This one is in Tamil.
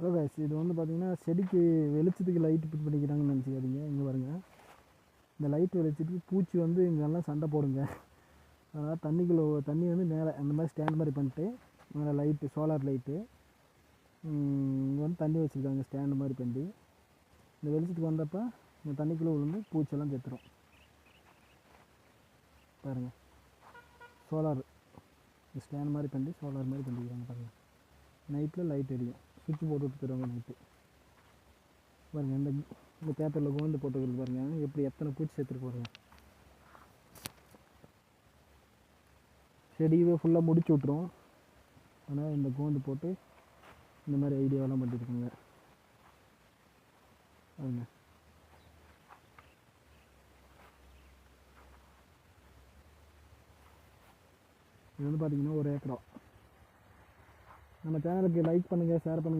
ஹலோ கைஸ், இது வந்து பார்த்தீங்கன்னா செடிக்கு வெளிச்சத்துக்கு லைட் ஃபிட் பண்ணிக்கிறாங்கன்னு நினச்சிக்காதீங்க. இங்கே பாருங்கள், இந்த லைட் வெளிச்சத்துக்கு பூச்சி வந்து இங்கெல்லாம் சண்டை போடுங்க. அதனால் தண்ணி வந்து மேலே அந்த மாதிரி ஸ்டாண்ட் மாதிரி பண்ணிட்டு மேலே லைட்டு, சோலார் லைட்டு இங்கே வந்து தண்ணி வச்சுருக்காங்க ஸ்டாண்டு மாதிரி பண்ணி. இந்த வெளிச்சத்துக்கு வந்தப்போ இந்த தண்ணிக்குள்ளே விழுந்து பூச்செல்லாம் செத்துரும். பாருங்கள், சோலார் ஸ்டாண்ட் மாதிரி பண்ணி சோலார் மாதிரி பண்ணிக்கிறாங்க. பாருங்கள், நைட்டில் லைட் எரியும். சுவிட்ச் போட்டு விட்டு போயிடுவாங்க நைட்டு. பாருங்கள், இந்த பேப்பரில் கோந்து போட்டுக்கிறது பாருங்கள், எப்படி எத்தனை பூச்சி சேர்த்துருக்கு பாருங்கள். செடியவே ஃபுல்லாக முடிச்சு விட்ரும். ஆனால் இந்த கோந்து போட்டு இந்த மாதிரி ஐடியாவெல்லாம் பண்ணியிருக்காங்க. பாருங்க, இது வந்து பார்த்தீங்கன்னா 1 ஏக்கரா. நம்ம சேனலுக்கு லைக் பண்ணுங்கள், ஷேர் பண்ணுங்கள்.